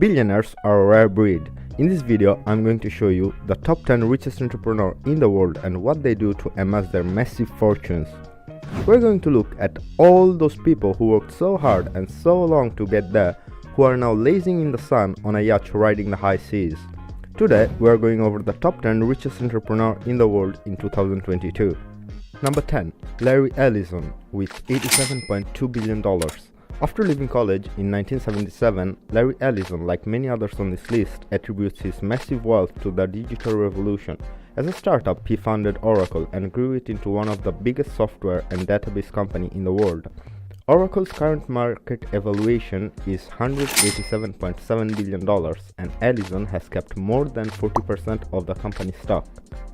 Billionaires are a rare breed. In this video, I'm going to show you the top 10 richest entrepreneurs in the world and what they do to amass their massive fortunes. We're going to look at all those people who worked so hard and so long to get there, who are now lazing in the sun on a yacht riding the high seas. Today, we are going over the top 10 richest entrepreneurs in the world in 2022. Number 10. Larry Ellison with $87.2 billion. After leaving college in 1977, Larry Ellison, like many others on this list, attributes his massive wealth to the digital revolution. As a startup, he founded Oracle and grew it into one of the biggest software and database companies in the world. Oracle's current market evaluation is $187.7 billion, and Ellison has kept more than 40% of the company's stock.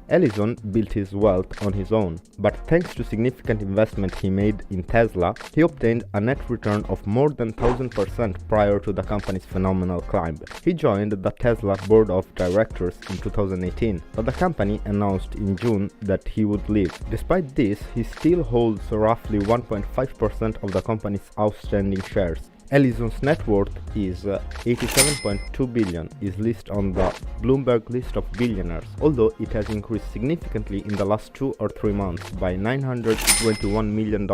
Ellison built his wealth on his own, but thanks to significant investment he made in Tesla, he obtained a net return of more than 1000% prior to the company's phenomenal climb. He joined the Tesla board of directors in 2018, but the company announced in June that he would leave. Despite this, he still holds roughly 1.5% of the company's outstanding shares. Ellison's net worth is $87.2 billion, is listed on the Bloomberg list of billionaires, although it has increased significantly in the last 2 or 3 months by $921 million.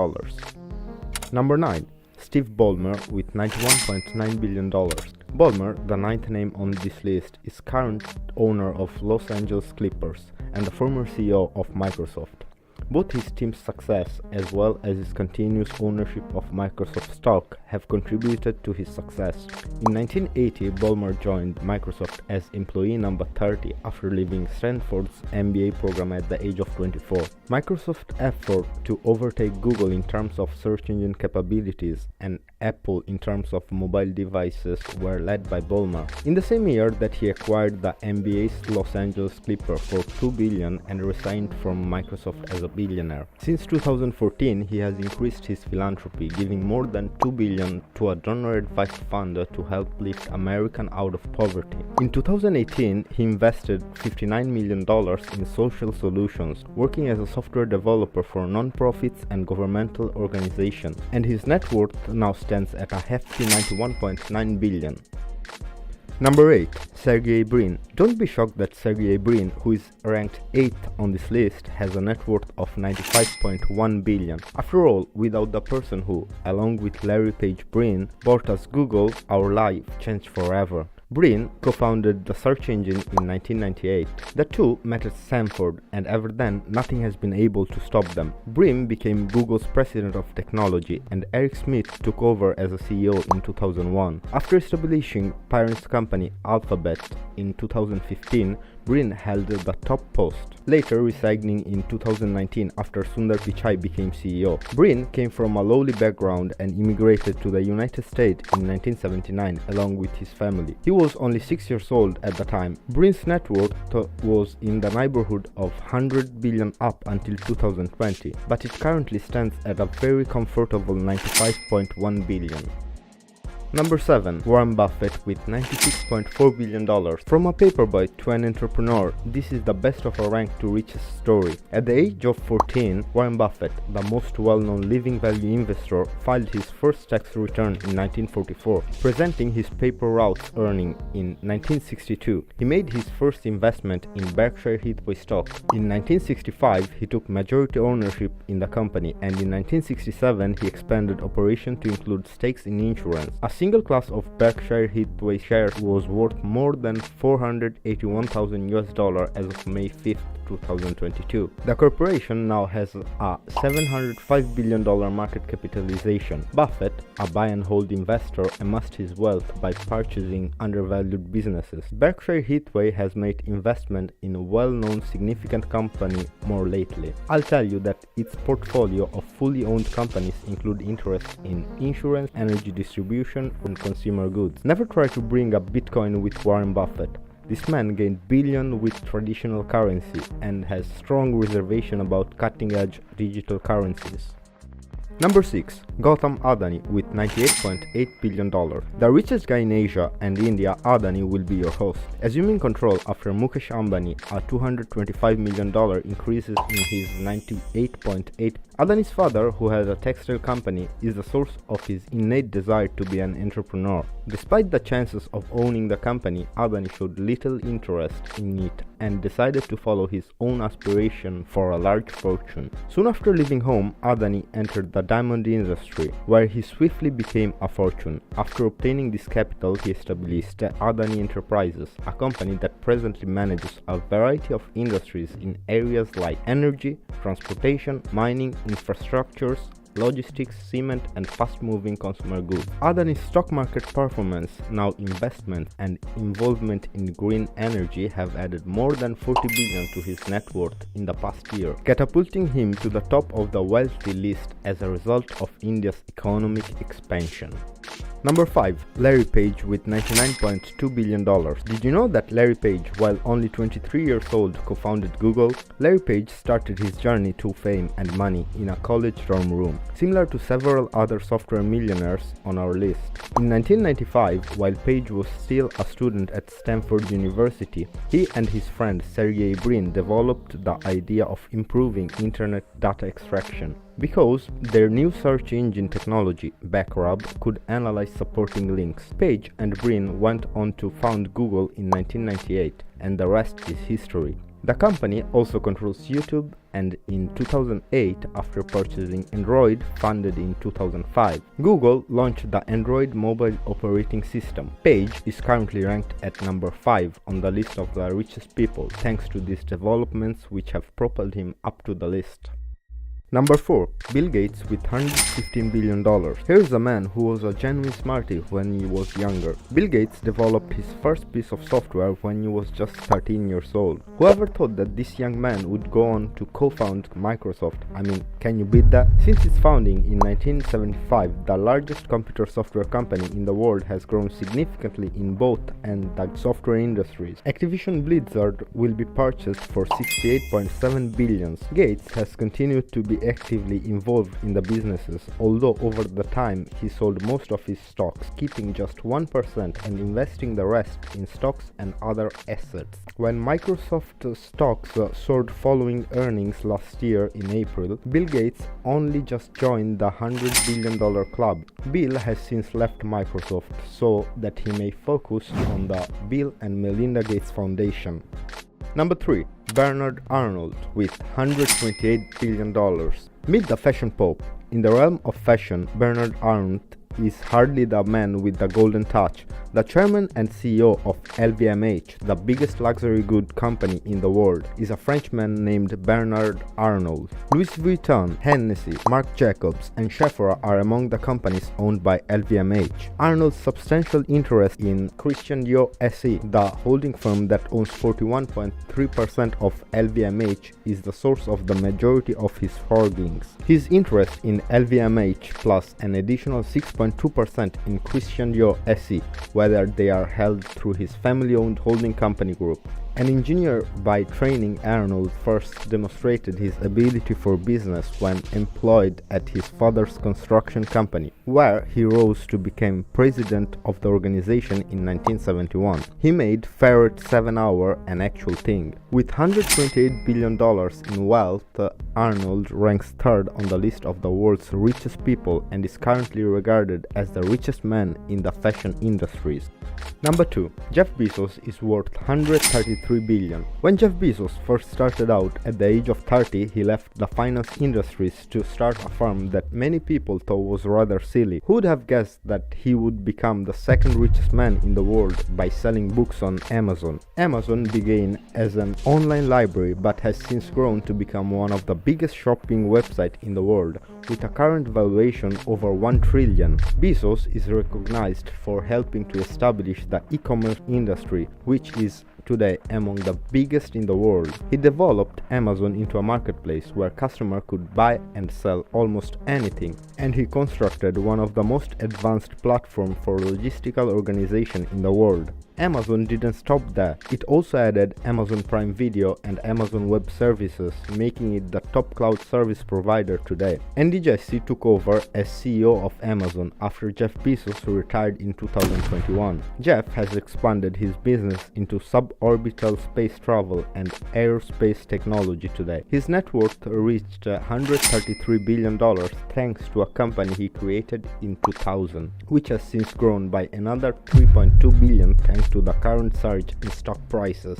Number 9. Steve Ballmer with $91.9 billion. Ballmer, the 9th name on this list, is current owner of Los Angeles Clippers and the former CEO of Microsoft. Both his team's success as well as his continuous ownership of Microsoft stock have contributed to his success. In 1980, Ballmer joined Microsoft as employee number 30 after leaving Stanford's MBA program at the age of 24. Microsoft's effort to overtake Google in terms of search engine capabilities and Apple in terms of mobile devices were led by Ballmer. In the same year that he acquired the NBA's Los Angeles Clippers for $2 billion and resigned from Microsoft as a billionaire. Since 2014, he has increased his philanthropy, giving more than $2 billion to a donor-advised fund to help lift Americans out of poverty. In 2018, he invested $59 million in social solutions, working as a software developer for non-profits and governmental organizations, and his net worth now stands at a hefty $91.9 billion. Number 8. Sergey Brin. Don't be shocked that Sergey Brin, who is ranked 8th on this list, has a net worth of $95.1 billion. After all, without the person who, along with Larry Page Brin, bought us Google, our life changed forever. Brin co-founded the search engine in 1998. The two met at Stanford, and ever then, nothing has been able to stop them. Brin became Google's president of technology, and Eric Schmidt took over as a CEO in 2001. After establishing parent company Alphabet in 2015, Brin held the top post, later resigning in 2019 after Sundar Pichai became CEO. Brin came from a lowly background and immigrated to the United States in 1979 along with his family. He was only 6 years old at the time. Brin's net worth was in the neighborhood of $100 billion up until 2020, but it currently stands at a very comfortable $95.1 billion. Number 7. Warren Buffett with $96.4 billion. From a paperboy to an entrepreneur, this is the best of a rank to richest story. At the age of 14, Warren Buffett, the most well-known living value investor, filed his first tax return in 1944, presenting his paper routes earning in 1962. He made his first investment in Berkshire Hathaway stock. In 1965, he took majority ownership in the company, and in 1967, he expanded operation to include stakes in insurance. A single class of Berkshire Hathaway shares was worth more than $481,000 as of May 5th, 2022. The corporation now has a $705 billion market capitalization. Buffett, a buy and hold investor, amassed his wealth by purchasing undervalued businesses. Berkshire Hathaway has made investment in a well-known significant company more lately. I'll tell you that its portfolio of fully owned companies include interests in insurance, energy distribution, and consumer goods. Never try to bring up Bitcoin with Warren Buffett. This man gained billions with traditional currency and has strong reservation about cutting-edge digital currencies. Number 6. Gautam Adani with $98.8 billion. The richest guy in Asia and India, Adani will be your host. Assuming control after Mukesh Ambani, a $225 million increases in his $98.8 Adani's father, who had a textile company, is the source of his innate desire to be an entrepreneur. Despite the chances of owning the company, Adani showed little interest in it and decided to follow his own aspiration for a large fortune. Soon after leaving home, Adani entered the diamond industry, where he swiftly became a fortune. After obtaining this capital, he established Adani Enterprises, a company that presently manages a variety of industries in areas like energy, transportation, mining, infrastructures, logistics, cement, and fast-moving consumer goods. Adani's stock market performance, now investments, and involvement in green energy have added more than 40 billion to his net worth in the past year, catapulting him to the top of the wealthy list as a result of India's economic expansion. Number 5. Larry Page with $99.2 billion. Did you know that Larry Page, while only 23 years old, co-founded Google? Larry Page started his journey to fame and money in a college dorm room, similar to several other software millionaires on our list. In 1995, while Page was still a student at Stanford University, he and his friend Sergey Brin developed the idea of improving internet data extraction, because their new search engine technology, Backrub, could analyze supporting links. Page and Brin went on to found Google in 1998, and the rest is history. The company also controls YouTube, and in 2008, after purchasing Android, funded in 2005, Google launched the Android mobile operating system. Page is currently ranked at number 5 on the list of the richest people, thanks to these developments which have propelled him up to the list. Number 4. Bill Gates with $115 billion. Here's a man who was a genuine smarty when he was younger. Bill Gates developed his first piece of software when he was just 13 years old. Whoever thought that this young man would go on to co-found Microsoft? I mean, can you beat that? Since its founding in 1975, the largest computer software company in the world has grown significantly in both and the software industries. Activision Blizzard will be purchased for $68.7 billion. Gates has continued to be actively involved in the businesses, although over the time he sold most of his stocks, keeping just 1% and investing the rest in stocks and other assets. When Microsoft stocks soared following earnings last year in April, Bill Gates only just joined the $100 billion club. Bill has since left Microsoft so that he may focus on the Bill and Melinda Gates Foundation. Number 3. Bernard Arnault with $128 billion. Meet the fashion pope. In the realm of fashion, Bernard Arnault is hardly the man with the golden touch. The chairman and CEO of LVMH, the biggest luxury good company in the world, is a Frenchman named Bernard Arnault. Louis Vuitton, Hennessy, Marc Jacobs, and Sephora are among the companies owned by LVMH. Arnault's substantial interest in Christian Dior SE, the holding firm that owns 41.3% of LVMH, is the source of the majority of his holdings. His interest in LVMH plus an additional 6.2% in Christian Dior SE, whether they are held through his family-owned holding company group. An engineer by training, Arnault first demonstrated his ability for business when employed at his father's construction company, where he rose to become president of the organization in 1971. He made Ferret 7 Hour an actual thing. With $128 billion in wealth, Arnault ranks third on the list of the world's richest people and is currently regarded as the richest man in the fashion industries. Number 2. Jeff Bezos is worth $133 billion. When Jeff Bezos first started out at the age of 30, he left the finance industries to start a firm that many people thought was rather silly. Who would have guessed that he would become the second richest man in the world by selling books on Amazon? Amazon began as an online library but has since grown to become one of the biggest shopping websites in the world, with a current valuation over $1 trillion. Bezos is recognized for helping to establish the e-commerce industry, which is today among the biggest in the world. He developed Amazon into a marketplace where customers could buy and sell almost anything, and he constructed one of the most advanced platforms for logistical organization in the world. Amazon didn't stop there. It also added Amazon Prime Video and Amazon Web Services, making it the top cloud service provider today. Andy Jassy took over as CEO of Amazon after Jeff Bezos retired in 2021. Jeff has expanded his business into suborbital space travel and aerospace technology today. His net worth reached $133 billion thanks to a company he created in 2000, which has since grown by another $3.2 billion thanks to the current surge in stock prices.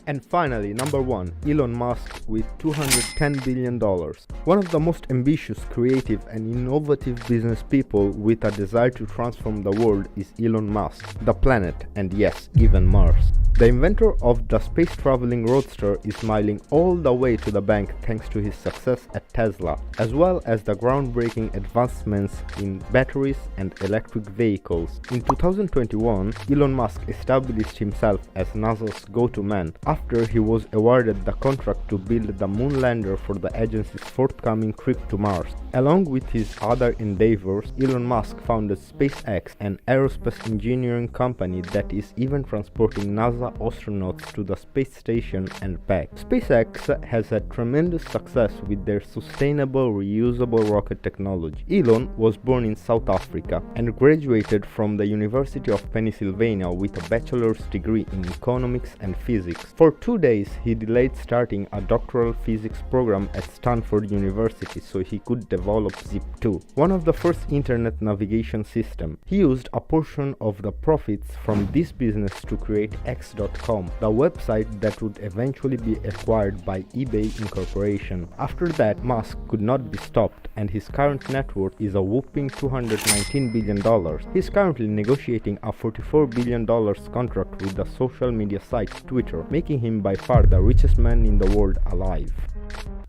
And finally, number 1, Elon Musk with $210 billion. One of the most ambitious, creative and innovative business people with a desire to transform the world is Elon Musk, the planet, and yes, even Mars. The inventor of the space-traveling roadster is smiling all the way to the bank thanks to his success at Tesla, as well as the groundbreaking advancements in batteries and electric vehicles. In 2021, Elon Musk established himself as NASA's go-to man after he was awarded the contract to build the moon lander for the agency's forthcoming trip to Mars. Along with his other endeavors, Elon Musk founded SpaceX, an aerospace engineering company that is even transporting NASA astronauts to the space station and back. SpaceX has had tremendous success with their sustainable, reusable rocket technology. Elon was born in South Africa and graduated from the University of Pennsylvania with a bachelor's degree in economics and physics. For 2 days, he delayed starting a doctoral physics program at Stanford University so he could develop Zip2, one of the first internet navigation systems. He used a portion of the profits from this business to create X.com, the website that would eventually be acquired by eBay Incorporation. After that, Musk could not be stopped, and his current net worth is a whopping $219 billion. He is currently negotiating a $44 billion contract with the social media site Twitter, making him by far the richest man in the world alive.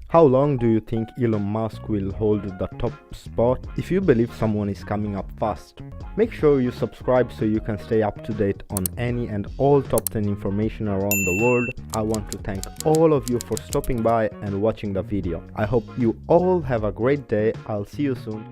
How long do you think Elon Musk will hold the top spot? If you believe someone is coming up fast, make sure you subscribe so you can stay up to date on any and all top 10 information around the world. I want to thank all of you for stopping by and watching the video. I hope you all have a great day. I'll see you soon.